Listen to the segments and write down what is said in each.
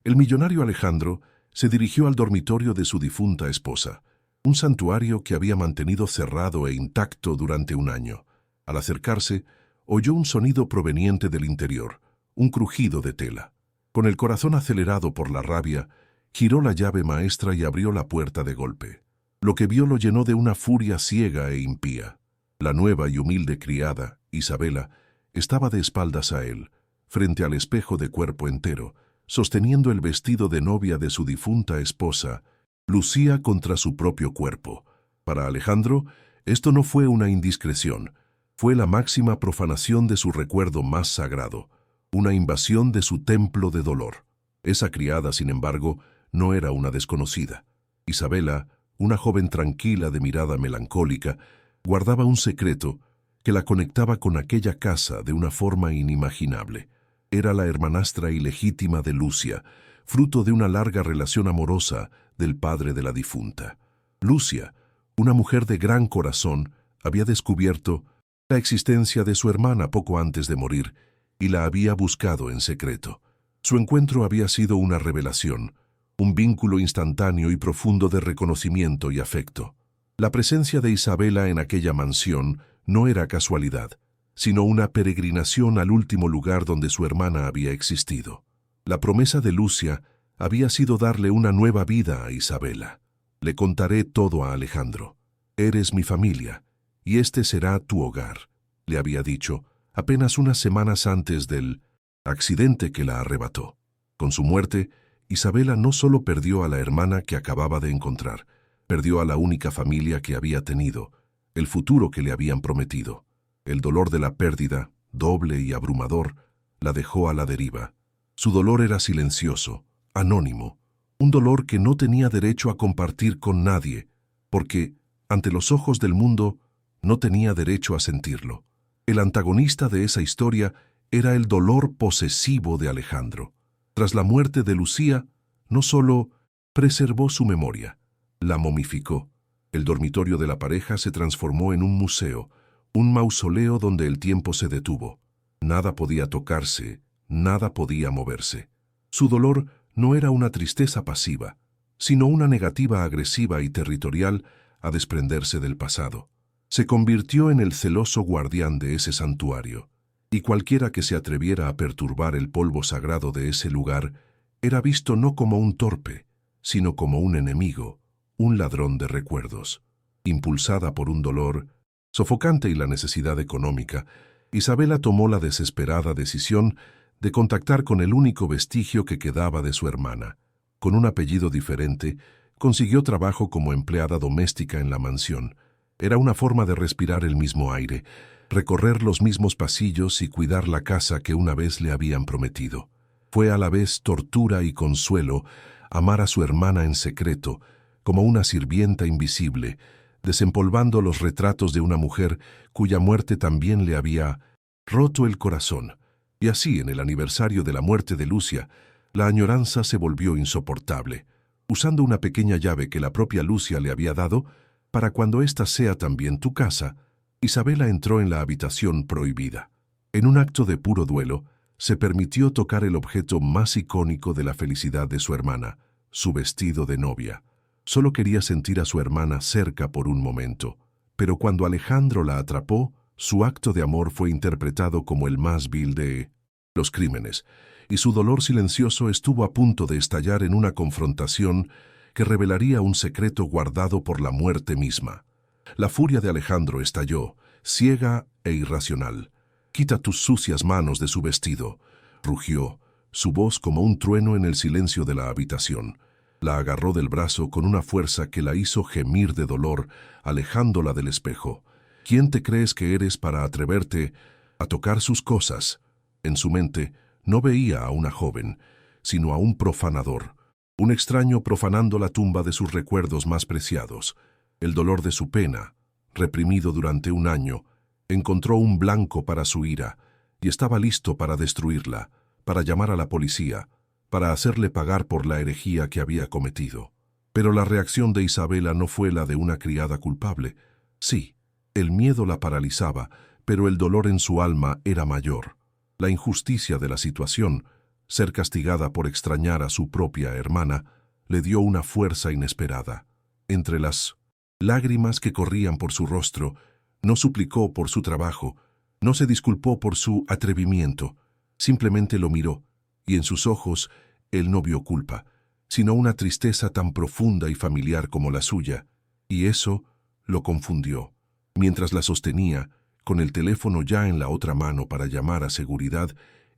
El millonario Alejandro se dirigió al dormitorio de su difunta esposa, un santuario que había mantenido cerrado e intacto durante un año. Al acercarse, oyó un sonido proveniente del interior, un crujido de tela. Con el corazón acelerado por la rabia, giró la llave maestra y abrió la puerta de golpe. Lo que vio lo llenó de una furia ciega e impía. La nueva y humilde criada, Isabela, estaba de espaldas a él, frente al espejo de cuerpo entero, sosteniendo el vestido de novia de su difunta esposa, lucía contra su propio cuerpo. Para Alejandro, esto no fue una indiscreción, fue la máxima profanación de su recuerdo más sagrado, una invasión de su templo de dolor. Esa criada, sin embargo, no era una desconocida. Isabela, una joven tranquila de mirada melancólica, guardaba un secreto que la conectaba con aquella casa de una forma inimaginable. Era la hermanastra ilegítima de Lucia, fruto de una larga relación amorosa del padre de la difunta. Lucia, una mujer de gran corazón, había descubierto la existencia de su hermana poco antes de morir y la había buscado en secreto. Su encuentro había sido una revelación, un vínculo instantáneo y profundo de reconocimiento y afecto. La presencia de Isabela en aquella mansión no era casualidad, sino una peregrinación al último lugar donde su hermana había existido. La promesa de Lucia había sido darle una nueva vida a Isabela. Le contaré todo a Alejandro. Eres mi familia, y este será tu hogar, le había dicho apenas unas semanas antes del accidente que la arrebató. Con su muerte, Isabela no solo perdió a la hermana que acababa de encontrar, perdió a la única familia que había tenido, el futuro que le habían prometido. El dolor de la pérdida, doble y abrumador, la dejó a la deriva. Su dolor era silencioso, anónimo, un dolor que no tenía derecho a compartir con nadie, porque, ante los ojos del mundo, no tenía derecho a sentirlo. El antagonista de esa historia era el dolor posesivo de Alejandro. Tras la muerte de Lucía, no solo preservó su memoria, la momificó. El dormitorio de la pareja se transformó en un museo, un mausoleo donde el tiempo se detuvo. Nada podía tocarse, nada podía moverse. Su dolor no era una tristeza pasiva, sino una negativa agresiva y territorial a desprenderse del pasado. Se convirtió en el celoso guardián de ese santuario, y cualquiera que se atreviera a perturbar el polvo sagrado de ese lugar era visto no como un torpe, sino como un enemigo, un ladrón de recuerdos. Impulsada por un dolor sofocante y la necesidad económica, Isabela tomó la desesperada decisión de contactar con el único vestigio que quedaba de su hermana. Con un apellido diferente, consiguió trabajo como empleada doméstica en la mansión. Era una forma de respirar el mismo aire, recorrer los mismos pasillos y cuidar la casa que una vez le habían prometido. Fue a la vez tortura y consuelo amar a su hermana en secreto, como una sirvienta invisible, desempolvando los retratos de una mujer cuya muerte también le había roto el corazón. Y así, en el aniversario de la muerte de Lucia, la añoranza se volvió insoportable. Usando una pequeña llave que la propia Lucia le había dado, para cuando ésta sea también tu casa, Isabela entró en la habitación prohibida. En un acto de puro duelo, se permitió tocar el objeto más icónico de la felicidad de su hermana, su vestido de novia. Solo quería sentir a su hermana cerca por un momento, pero cuando Alejandro la atrapó, su acto de amor fue interpretado como el más vil de los crímenes, y su dolor silencioso estuvo a punto de estallar en una confrontación que revelaría un secreto guardado por la muerte misma. La furia de Alejandro estalló, ciega e irracional. «Quita tus sucias manos de su vestido», rugió, su voz como un trueno en el silencio de la habitación. La agarró del brazo con una fuerza que la hizo gemir de dolor, alejándola del espejo. «¿Quién te crees que eres para atreverte a tocar sus cosas?» En su mente no veía a una joven, sino a un profanador, un extraño profanando la tumba de sus recuerdos más preciados. El dolor de su pena, reprimido durante un año, encontró un blanco para su ira y estaba listo para destruirla, para llamar a la policía, para hacerle pagar por la herejía que había cometido. Pero la reacción de Isabela no fue la de una criada culpable. Sí, el miedo la paralizaba, pero el dolor en su alma era mayor. La injusticia de la situación Ser castigada por extrañar a su propia hermana le dio una fuerza inesperada. Entre las lágrimas que corrían por su rostro, no suplicó por su trabajo, no se disculpó por su atrevimiento, simplemente lo miró, y en sus ojos él no vio culpa, sino una tristeza tan profunda y familiar como la suya, y eso lo confundió. Mientras la sostenía, con el teléfono ya en la otra mano para llamar a seguridad,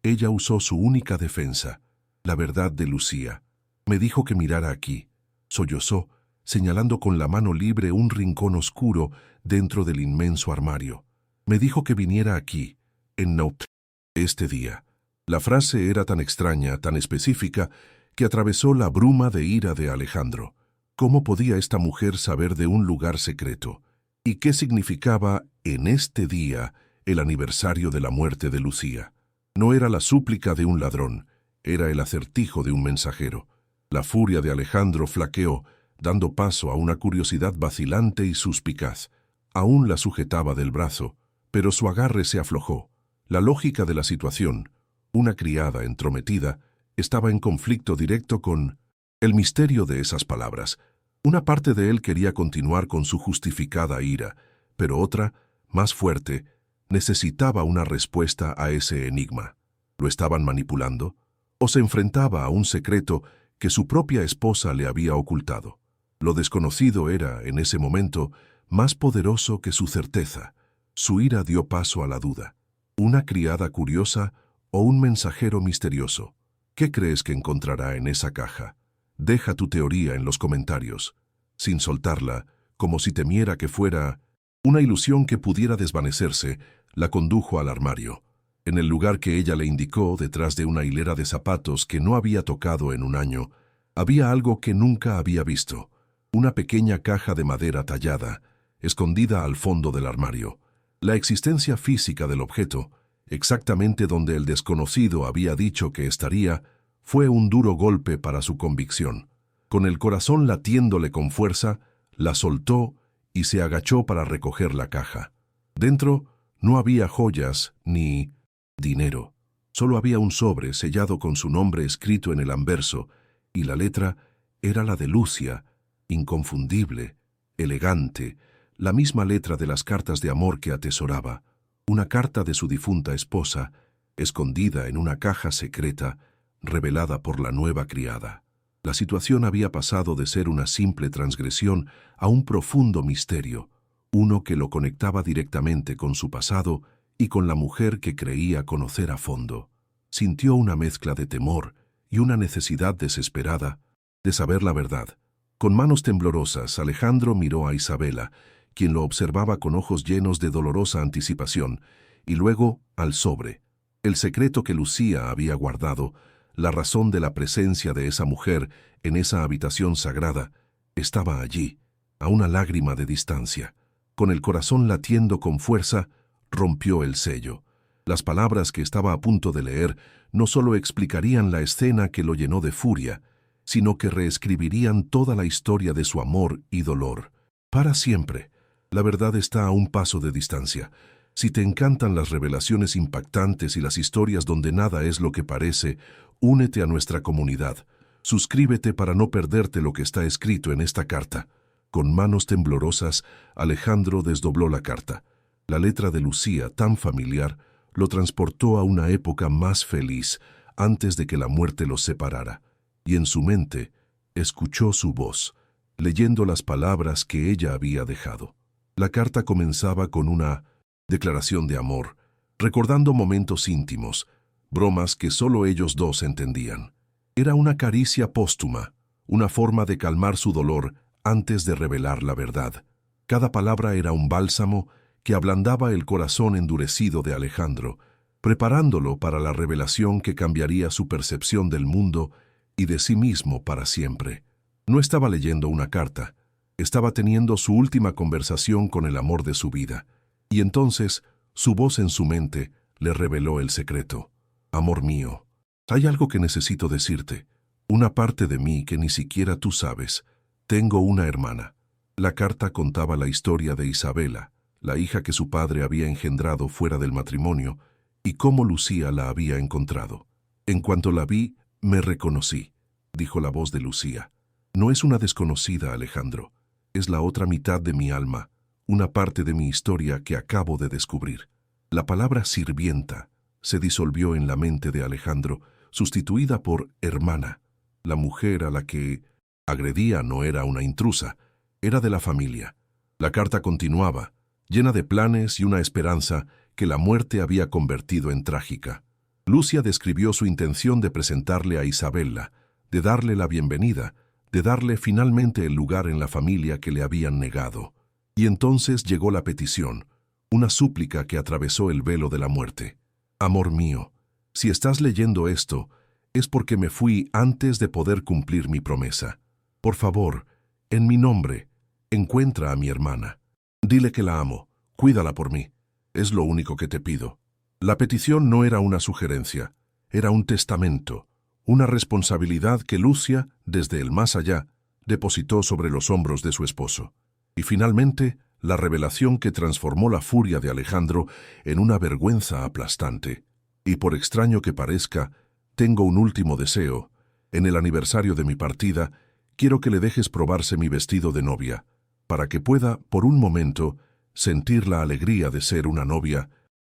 ella usó su única defensa, la verdad de Lucía. Me dijo que mirara aquí, sollozó, señalando con la mano libre un rincón oscuro dentro del inmenso armario. Me dijo que viniera aquí, en Note, este día. La frase era tan extraña, tan específica, que atravesó la bruma de ira de Alejandro. ¿Cómo podía esta mujer saber de un lugar secreto? ¿Y qué significaba en este día el aniversario de la muerte de Lucía? No era la súplica de un ladrón, era el acertijo de un mensajero. La furia de Alejandro flaqueó, dando paso a una curiosidad vacilante y suspicaz. Aún la sujetaba del brazo, pero su agarre se aflojó. La lógica de la situación, una criada entrometida, estaba en conflicto directo con el misterio de esas palabras. Una parte de él quería continuar con su justificada ira, pero otra, más fuerte, necesitaba una respuesta a ese enigma. ¿Lo estaban manipulando? ¿O se enfrentaba a un secreto que su propia esposa le había ocultado? Lo desconocido era, en ese momento, más poderoso que su certeza. Su ira dio paso a la duda. ¿Una criada curiosa o un mensajero misterioso? ¿Qué crees que encontrará en esa caja? Deja tu teoría en los comentarios, sin soltarla, como si temiera que fuera una ilusión que pudiera desvanecerse. La condujo al armario. En el lugar que ella le indicó, detrás de una hilera de zapatos que no había tocado en un año, había algo que nunca había visto. Una pequeña caja de madera tallada, escondida al fondo del armario. La existencia física del objeto, exactamente donde el desconocido había dicho que estaría, fue un duro golpe para su convicción. Con el corazón latiéndole con fuerza, la soltó y se agachó para recoger la caja. Dentro no había joyas ni dinero. Solo había un sobre sellado con su nombre escrito en el anverso, y la letra era la de Lucia, inconfundible, elegante, la misma letra de las cartas de amor que atesoraba, una carta de su difunta esposa, escondida en una caja secreta, revelada por la nueva criada. La situación había pasado de ser una simple transgresión a un profundo misterio, uno que lo conectaba directamente con su pasado y con la mujer que creía conocer a fondo. Sintió una mezcla de temor y una necesidad desesperada de saber la verdad. Con manos temblorosas, Alejandro miró a Isabela, quien lo observaba con ojos llenos de dolorosa anticipación, y luego al sobre. El secreto que Lucía había guardado, la razón de la presencia de esa mujer en esa habitación sagrada, estaba allí, a una lágrima de distancia. Con el corazón latiendo con fuerza, rompió el sello. Las palabras que estaba a punto de leer no solo explicarían la escena que lo llenó de furia, sino que reescribirían toda la historia de su amor y dolor. Para siempre. La verdad está a un paso de distancia. Si te encantan las revelaciones impactantes y las historias donde nada es lo que parece, únete a nuestra comunidad. Suscríbete para no perderte lo que está escrito en esta carta. Con manos temblorosas, Alejandro desdobló la carta. La letra de Lucía, tan familiar, lo transportó a una época más feliz, antes de que la muerte los separara. Y en su mente, escuchó su voz, leyendo las palabras que ella había dejado. La carta comenzaba con una declaración de amor, recordando momentos íntimos, bromas que solo ellos dos entendían. Era una caricia póstuma, una forma de calmar su dolor antes de revelar la verdad. Cada palabra era un bálsamo que ablandaba el corazón endurecido de Alejandro, preparándolo para la revelación que cambiaría su percepción del mundo y de sí mismo para siempre. No estaba leyendo una carta, estaba teniendo su última conversación con el amor de su vida, y entonces su voz en su mente le reveló el secreto. Amor mío, hay algo que necesito decirte, una parte de mí que ni siquiera tú sabes. Tengo una hermana. La carta contaba la historia de Isabela, la hija que su padre había engendrado fuera del matrimonio, y cómo Lucía la había encontrado. En cuanto la vi, me reconocí, dijo la voz de Lucía. No es una desconocida, Alejandro. Es la otra mitad de mi alma, una parte de mi historia que acabo de descubrir. La palabra sirvienta se disolvió en la mente de Alejandro, sustituida por hermana. La mujer a la que agredía no era una intrusa, era de la familia. La carta continuaba, llena de planes y una esperanza que la muerte había convertido en trágica. Lucia describió su intención de presentarle a Isabela, de darle la bienvenida, de darle finalmente el lugar en la familia que le habían negado. Y entonces llegó la petición, una súplica que atravesó el velo de la muerte. Amor mío, si estás leyendo esto, es porque me fui antes de poder cumplir mi promesa. Por favor, en mi nombre, encuentra a mi hermana. Dile que la amo, cuídala por mí. Es lo único que te pido. La petición no era una sugerencia, era un testamento, una responsabilidad que Lucia, desde el más allá, depositó sobre los hombros de su esposo. Y finalmente, la revelación que transformó la furia de Alejandro en una vergüenza aplastante. Y por extraño que parezca, tengo un último deseo. En el aniversario de mi partida, quiero que le dejes probarse mi vestido de novia, para que pueda, por un momento, sentir la alegría de ser una novia,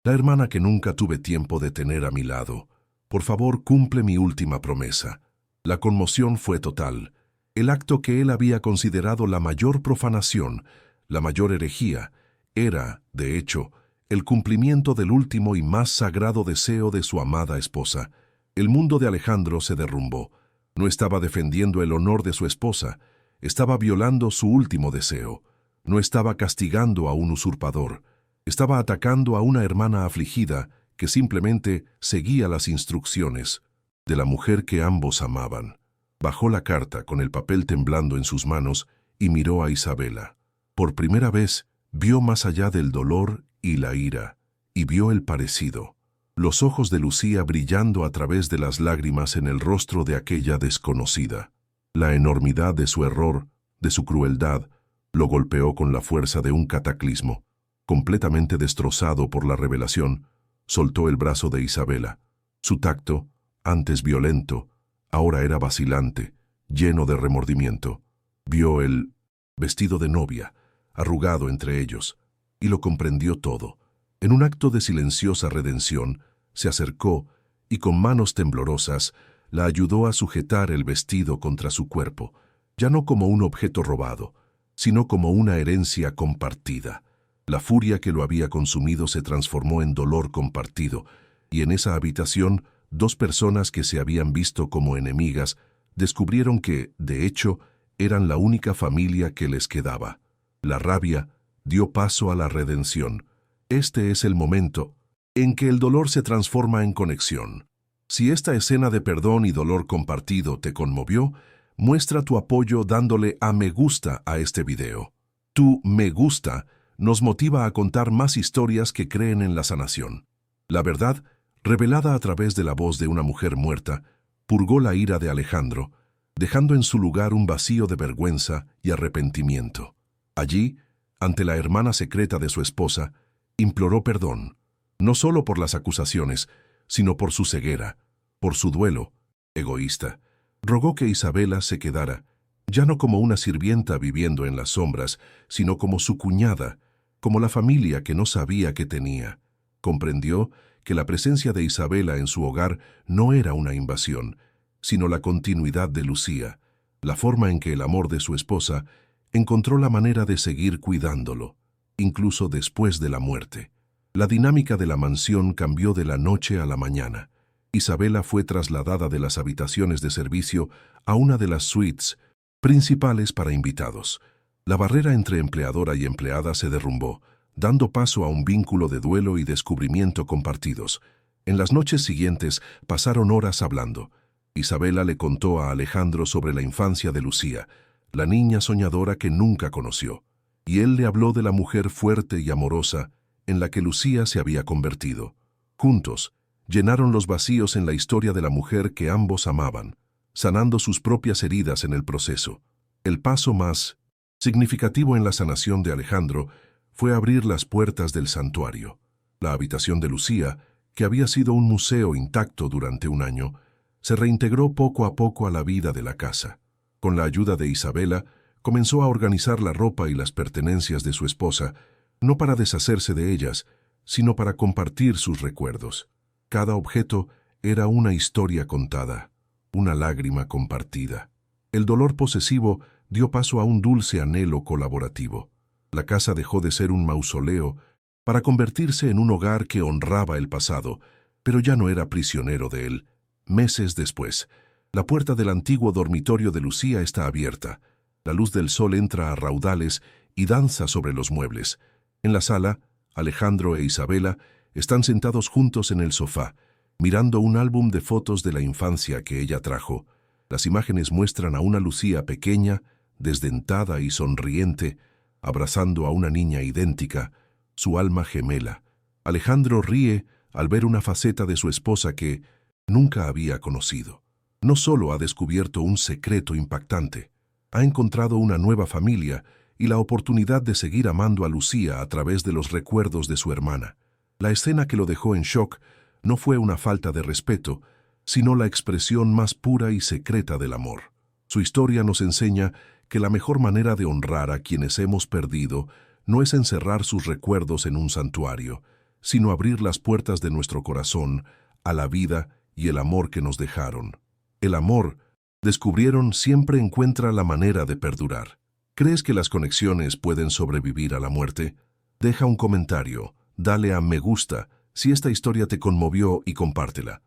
la hermana que nunca tuve tiempo de tener a mi lado. Por favor, cumple mi última promesa. La conmoción fue total. El acto que él había considerado la mayor profanación, la mayor herejía, era, de hecho, el cumplimiento del último y más sagrado deseo de su amada esposa. El mundo de Alejandro se derrumbó. No estaba defendiendo el honor de su esposa, estaba violando su último deseo. No estaba castigando a un usurpador, estaba atacando a una hermana afligida que simplemente seguía las instrucciones de la mujer que ambos amaban. Bajó la carta con el papel temblando en sus manos y miró a Isabela. Por primera vez vio más allá del dolor y la ira, y vio el parecido. Los ojos de Lucía brillando a través de las lágrimas en el rostro de aquella desconocida. La enormidad de su error, de su crueldad, lo golpeó con la fuerza de un cataclismo. Completamente destrozado por la revelación, soltó el brazo de Isabela. Su tacto, antes violento, ahora era vacilante, lleno de remordimiento. Vio el vestido de novia, arrugado entre ellos, y lo comprendió todo. En un acto de silenciosa redención, se acercó y con manos temblorosas la ayudó a sujetar el vestido contra su cuerpo, ya no como un objeto robado, sino como una herencia compartida. La furia que lo había consumido se transformó en dolor compartido, y en esa habitación, dos personas que se habían visto como enemigas descubrieron que, de hecho, eran la única familia que les quedaba. La rabia dio paso a la redención. Este es el momento en que el dolor se transforma en conexión. Si esta escena de perdón y dolor compartido te conmovió, muestra tu apoyo dándole a me gusta a este video. Tu me gusta nos motiva a contar más historias que creen en la sanación. La verdad, revelada a través de la voz de una mujer muerta, purgó la ira de Alejandro, dejando en su lugar un vacío de vergüenza y arrepentimiento. Allí, ante la hermana secreta de su esposa, imploró perdón, no solo por las acusaciones, sino por su ceguera, por su duelo, egoísta. Rogó que Isabela se quedara, ya no como una sirvienta viviendo en las sombras, sino como su cuñada, como la familia que no sabía que tenía. Comprendió que la presencia de Isabela en su hogar no era una invasión, sino la continuidad de Lucía, la forma en que el amor de su esposa encontró la manera de seguir cuidándolo, incluso después de la muerte. La dinámica de la mansión cambió de la noche a la mañana. Isabela fue trasladada de las habitaciones de servicio a una de las suites principales para invitados. La barrera entre empleadora y empleada se derrumbó, dando paso a un vínculo de duelo y descubrimiento compartidos. En las noches siguientes pasaron horas hablando. Isabela le contó a Alejandro sobre la infancia de Lucía, la niña soñadora que nunca conoció, y él le habló de la mujer fuerte y amorosa en la que Lucía se había convertido. Juntos, llenaron los vacíos en la historia de la mujer que ambos amaban, sanando sus propias heridas en el proceso. El paso más significativo en la sanación de Alejandro fue abrir las puertas del santuario. La habitación de Lucía, que había sido un museo intacto durante un año, Se reintegró poco a poco a la vida de la casa. Con la ayuda de Isabela, comenzó a organizar la ropa y las pertenencias de su esposa, no para deshacerse de ellas, sino para compartir sus recuerdos. Cada objeto era una historia contada, una lágrima compartida. El dolor posesivo dio paso a un dulce anhelo colaborativo. La casa dejó de ser un mausoleo para convertirse en un hogar que honraba el pasado, pero ya no era prisionero de él. Meses después, la puerta del antiguo dormitorio de Lucía está abierta. La luz del sol entra a raudales y danza sobre los muebles. En la sala, Alejandro e Isabela están sentados juntos en el sofá, mirando un álbum de fotos de la infancia que ella trajo. Las imágenes muestran a una Lucía pequeña, desdentada y sonriente, abrazando a una niña idéntica, su alma gemela. Alejandro ríe al ver una faceta de su esposa que nunca había conocido. No solo ha descubierto un secreto impactante, ha encontrado una nueva familia y la oportunidad de seguir amando a Lucía a través de los recuerdos de su hermana. La escena que lo dejó en shock no fue una falta de respeto, sino la expresión más pura y secreta del amor. Su historia nos enseña que la mejor manera de honrar a quienes hemos perdido no es encerrar sus recuerdos en un santuario, sino abrir las puertas de nuestro corazón a la vida y el amor que nos dejaron. El amor, descubrieron, siempre encuentra la manera de perdurar. ¿Crees que las conexiones pueden sobrevivir a la muerte? Deja un comentario, dale a me gusta si esta historia te conmovió y compártela.